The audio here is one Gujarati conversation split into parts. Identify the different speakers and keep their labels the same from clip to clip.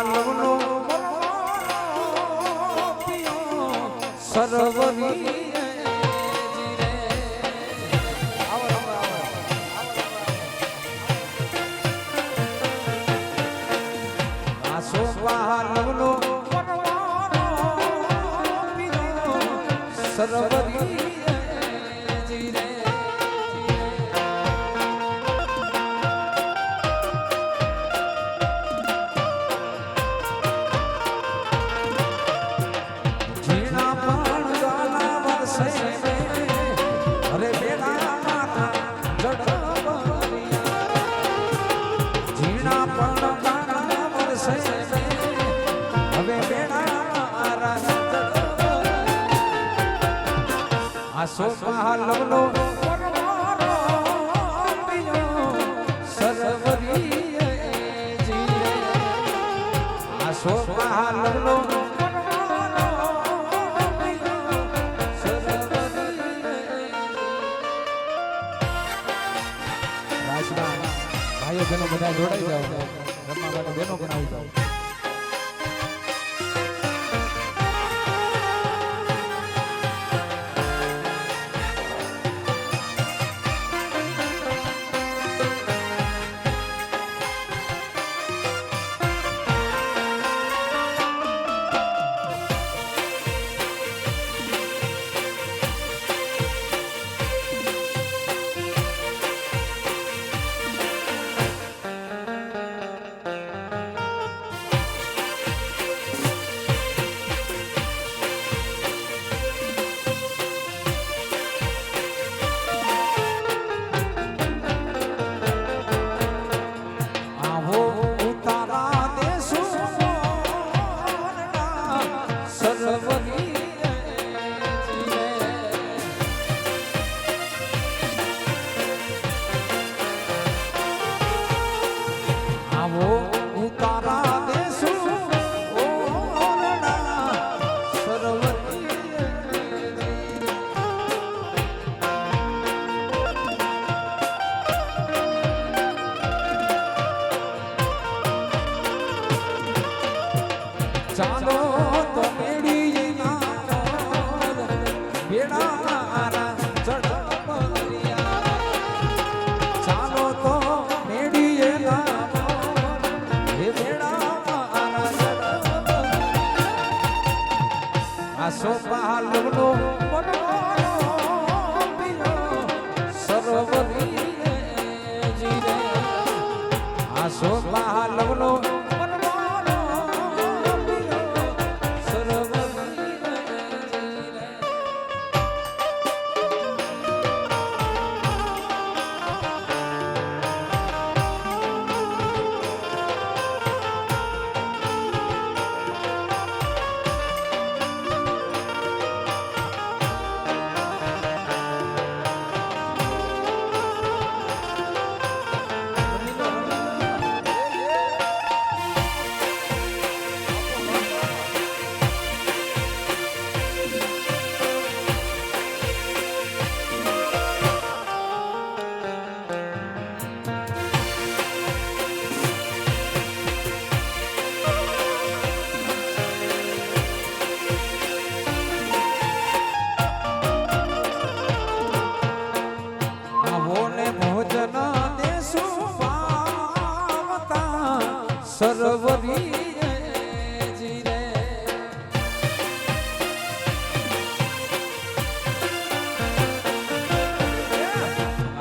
Speaker 1: પાલવનો સરવરી આસો પાલવનો સરવરી આસો પાલવનો સરવરી આસો પાલવનો ભાઈઓ બહેનો બધા જોડાઈ જાઓ રમવા માટે બહેનો પણ આવી જાઓ ચાલો તો મેળી બેડા મારા ચડપરિયા ચાલો તો મેળી બેડા મારા આસો પાલવનો સરવરી આસો પાલવનો સરવરી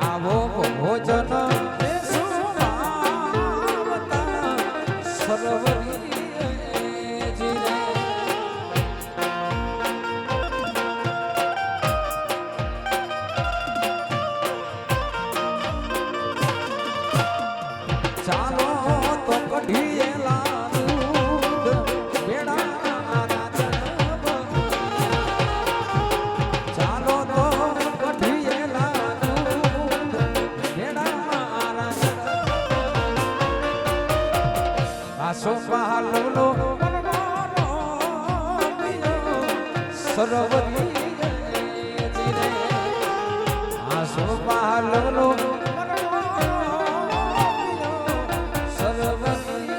Speaker 1: આવો ભોજન સરવરી ચાલો તો કઢીએલા ચાલો તો કઢીએલા આસો પાલવનો સરવરી આસો પાલવનો સરવરી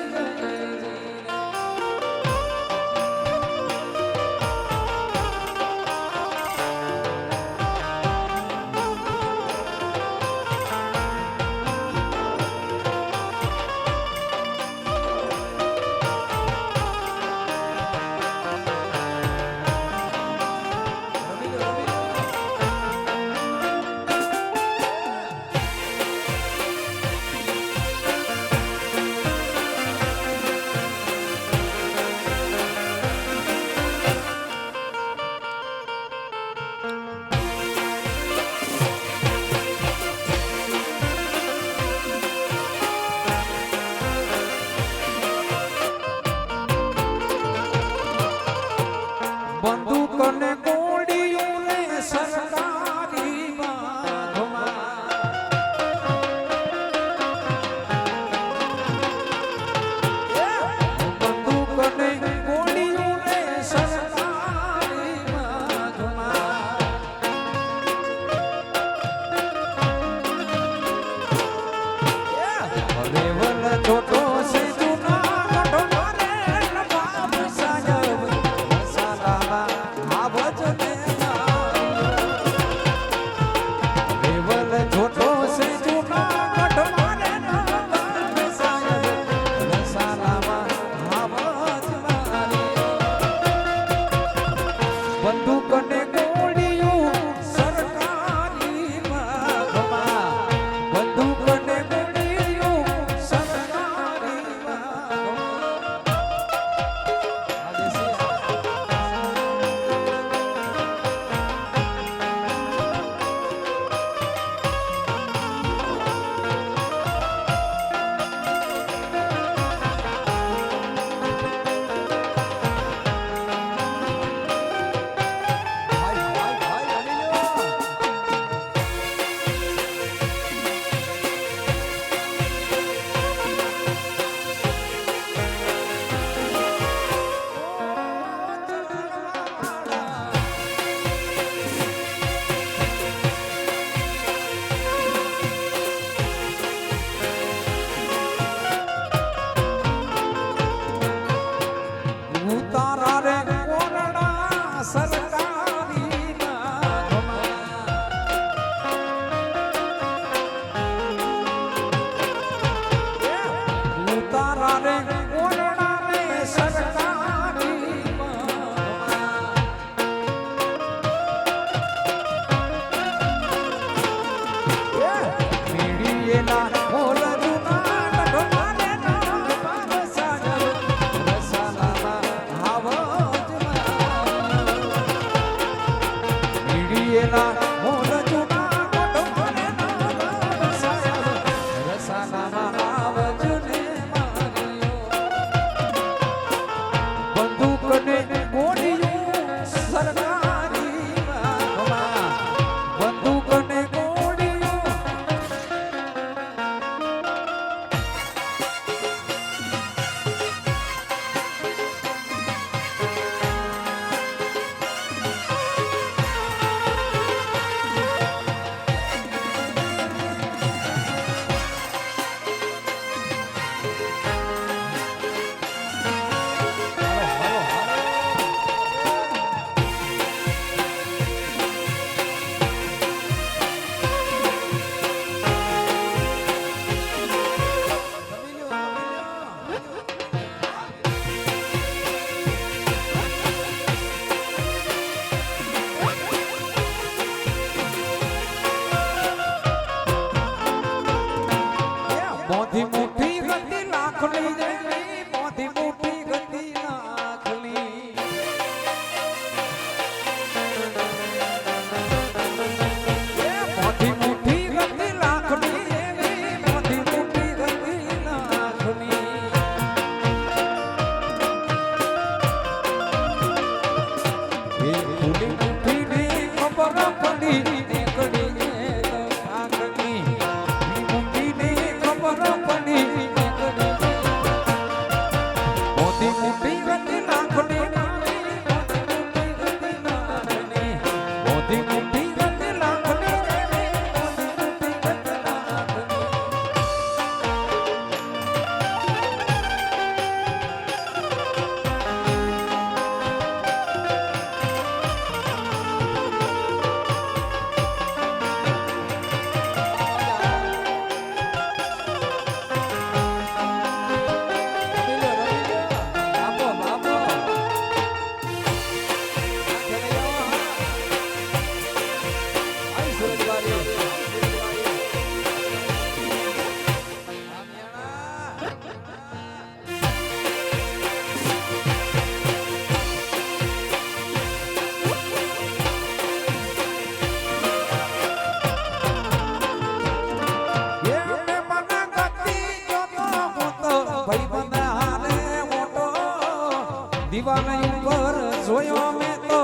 Speaker 2: દિવાલય ઉપર જોયો મેં તો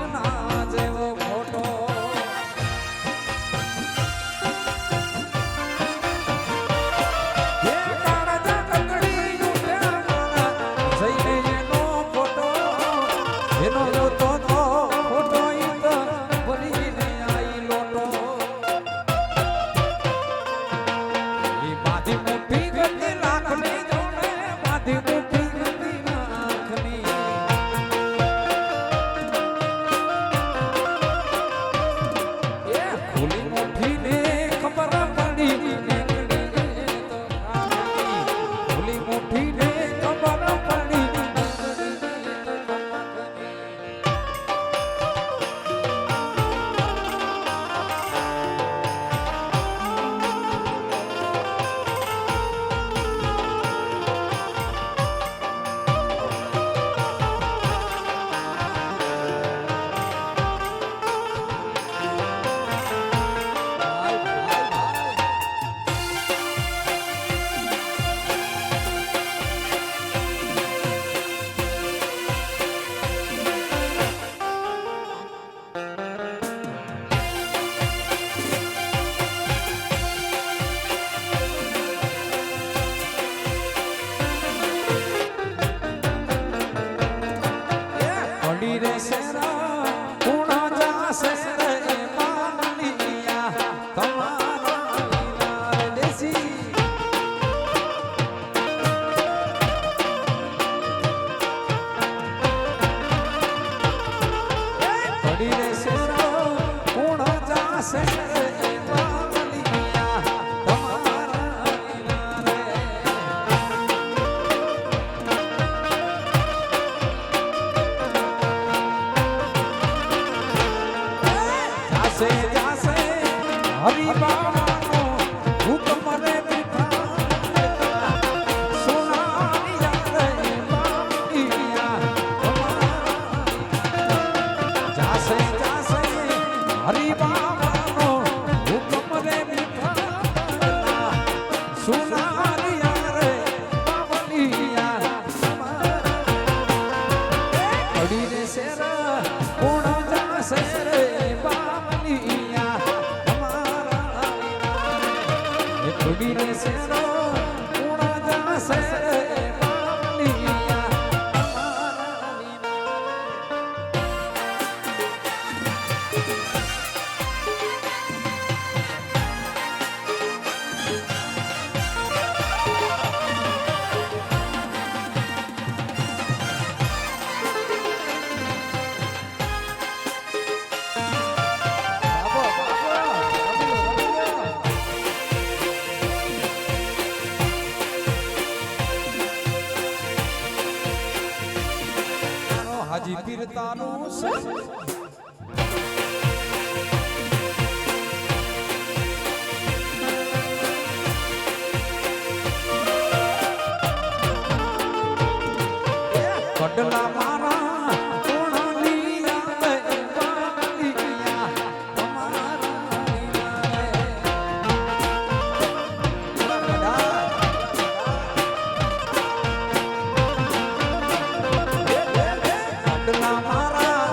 Speaker 2: એના જેવો ફોટો એ કાળજા કંગડીનું પ્યાર જઈને એનો ફોટો એનો જોતો તો ફોટો ઈ તો ભરીને આઈ લોટો ઈ બાધી મોટી ગતી લાખની જોડે બાધી મોટી ગતી લાખની એ ખુલી મોટી ને ખબર પડી નીકળી તો ખાલી ખુલી મોટી ને ખબર પડી પડી રે શેરા પૂણા જાશે રે માલિયા તમારા લીલા દેસી પડી રે શેરા પૂણા જાશે રે માલિયા તમારા લીલા રે જાસે જાસે હરી બાવાનો હુકમ રે મીઠા સોનાની યાદ બાપિયા જાસે જાસે હરી બાવાનો હુકમ રે મીઠા સોનાની યાદ બાવલિયા પડી રે શેરા પૂણા જાસે રે પડી રે શેરો પૂણા જાશે રે બાવલિયા તમારા હાજી પીર તારું છે કડલા મારા કોણાલી આવે બાવલિયા તમારા લીલા કડલા મારા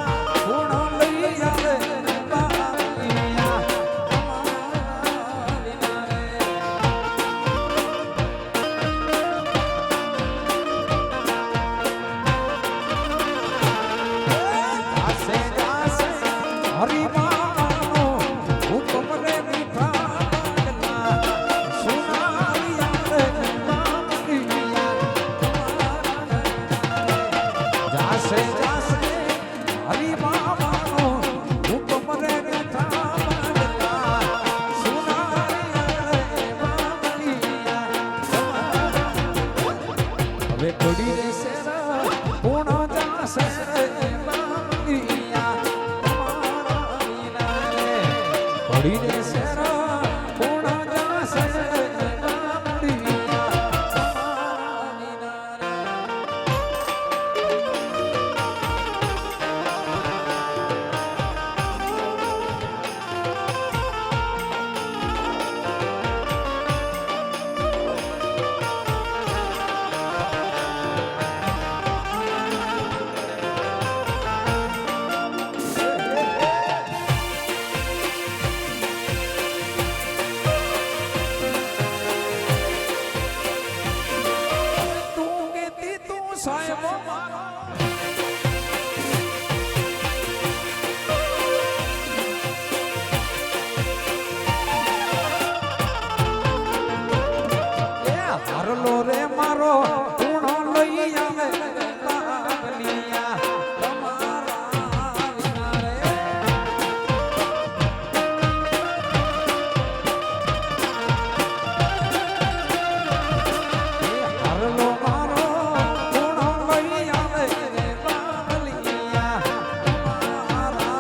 Speaker 2: કોણાલી આવે બાવલિયા તમારા જાસે જાસે હરી બાવાનો હુકમ રે મીઠા સોનારી યાદ બાવલિયા જાસે જાસે હરી બાવાનો હુકમ રે મીઠા સોનારી યાદ બાવલિયા હવે પડી રે શેરા પૂણા જાશે રે બાવલિયા તમારા લીલા રે પડી રે શેરા પૂણા જાશે રે બાવલિયા તમારા લીલા રે સાહેબો મારો હરલો રે મારો પૂણો લઈ આવે બાબલિયા તમારા વિના રે હરલો મારો પૂણો લઈ આવે બાબલિયા તમારા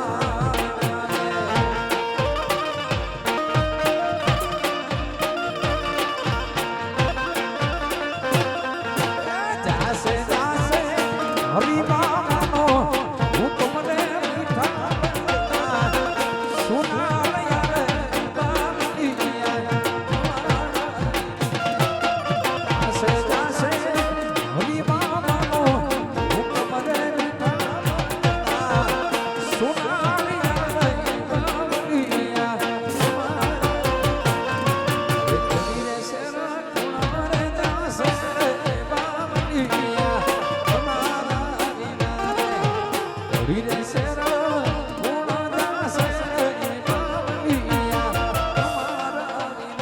Speaker 2: જાસે જાસે હરી બાબાનો હુકમને મીઠા સુના યાર બાબલિયા જાસે જાસે હરી બાબાનો હુકમને મીઠા સુના યાર બાબલિયા રે સેરા કુણારે જાસે વીરે સેરા પૂર્ણ દાસે બાબલિયા તમારા વિના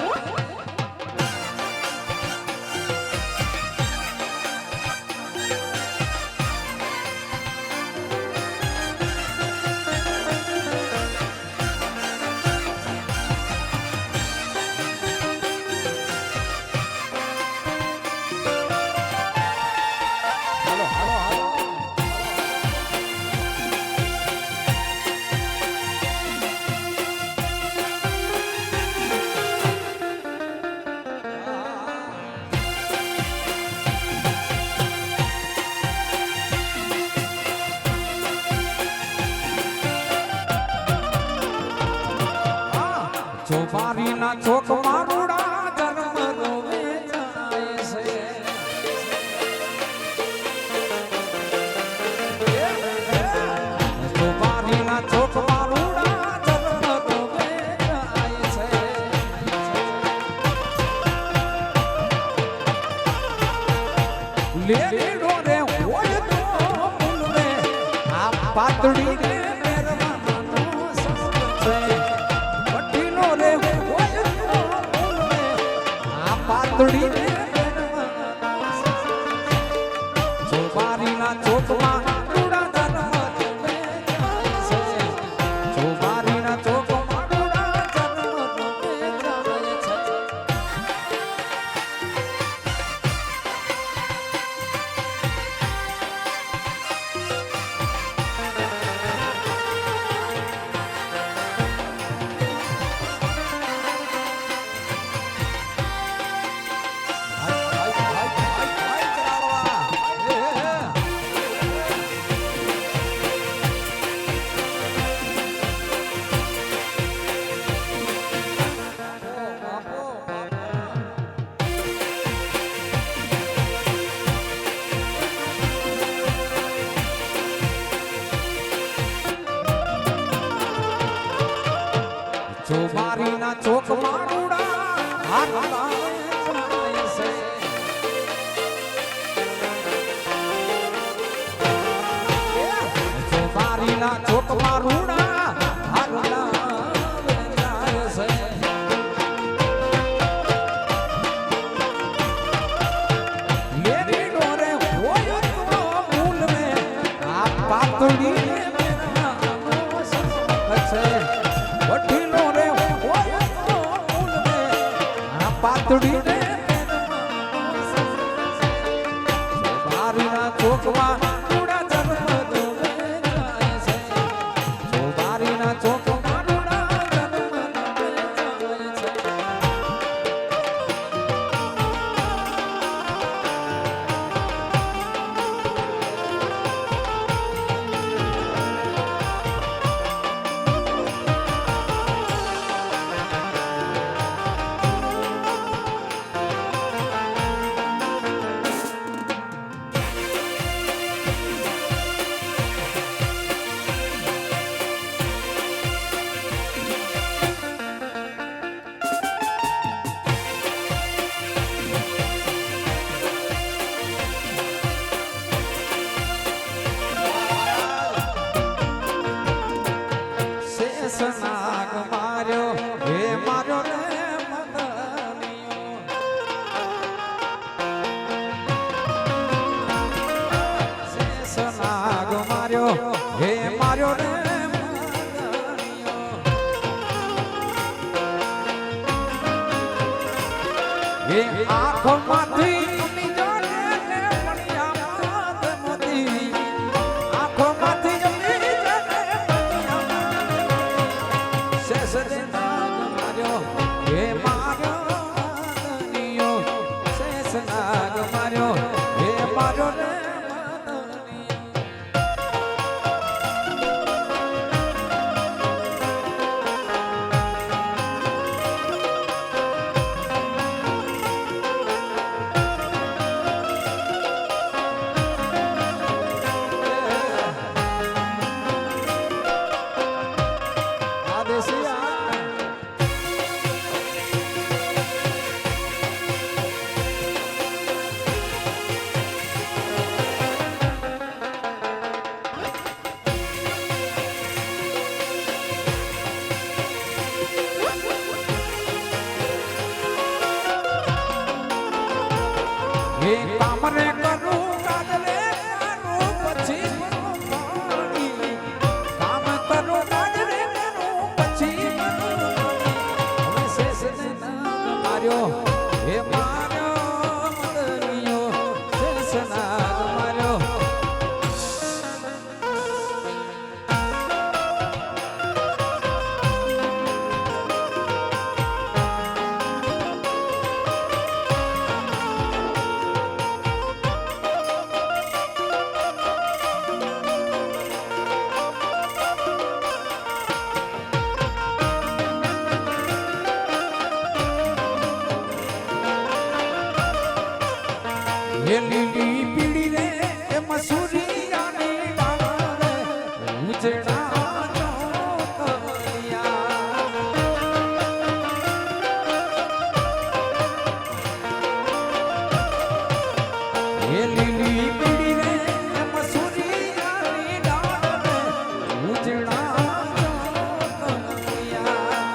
Speaker 2: હાલો હાલો હાલો ચોપારીના ચોક મારુડા જન્મ રોવે જાય છે ચોપારીના ચોક મારુડા જન્મ રોવે જાય છે લેલીડો રે હોય તો મૂલવે આ પાતળી રે મેરવાનો સંગ છે વટીલો રે હોય તો મૂલવે આ પાતળી રે મેરવાનો સંગ છે ચોબારીના ચોકમાં રૂડા જન્મ રોવે જાય છે ચોબારીના ચોકમાં રૂડા જન્મ રોવે જાય છે ચોબારીના ચોક મારુડા હાથ લાવે છે ચોબારીના ચોક મારુડા હાથ લાવે છે લેરી ડોરે હોય તો મૂલવે આ પાતળી મેરવાનો સંગ છે વઠીલો રે હોય તો મૂલવે આ પાતળી રે ચોબારીના ચોકમાં રૂડા જન્મ રોવે જાય છે ચોબારીના ચોકમાં રૂડા જન્મ રોવે જાય છે માર્યો હે માર્યો રે એ આંખોમાંથી ઉડી જાને ને પણિયામાં મોતી આંખોમાંથી ઉડી જાને પણિયામાં સેસરે નાગ માર્યો હે માર્યો મદનિયો સેસ નાગ માર્યો હે માર્યો રે એ કામને કરું કાદરે કરું પછી પાણી કામ કરું કાદરે કરું પછી હવે શેષને નાગ માર્યો હે માર્યો મદનિયો શેષ નાગ માર્યો એ લીલી પીળી રે એ મસૂરિયાની ડાળ રે ઉજડા ચોકલિયા એ લીલી પીળી રે એ મસૂરિયાની ડાળ રે ઉજડા ચોકલિયા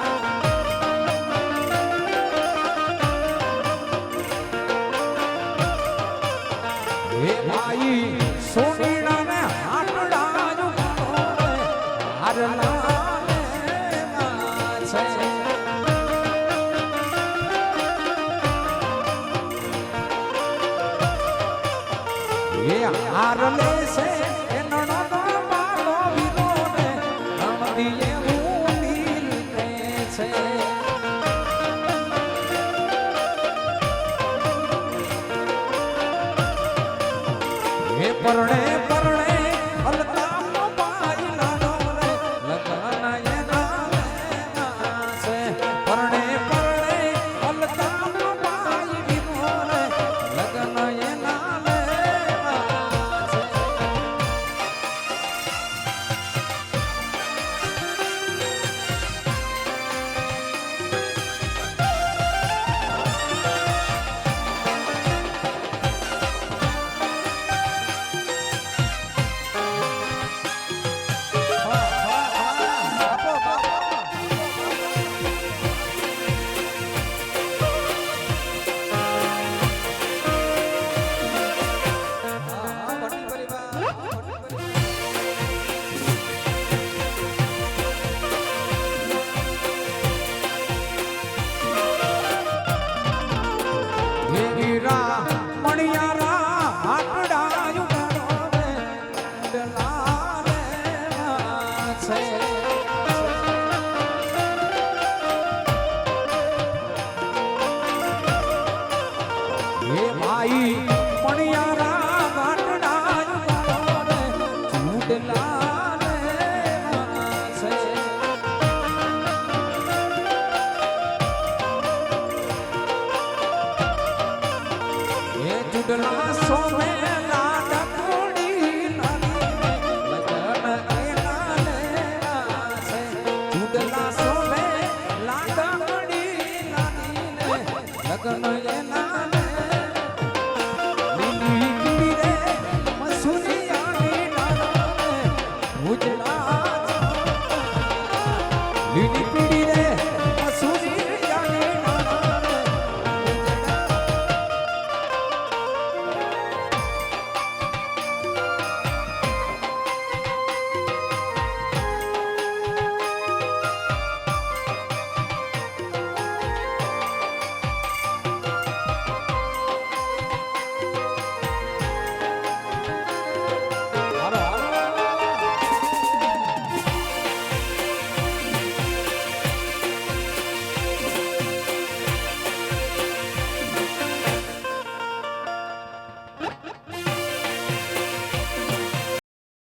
Speaker 2: હે ભાઈ સોનીડા ને હાટડા જો હારલા છે હે હારલે છે એનો નો મારો વિનો ને રમદીએ ઉડીલ છે હે પરણે પરણે અલતા પાઈ લાનો રે લગન એના છે પરણે પરણે અલતા પાઈ વિનો રે લગન એના છે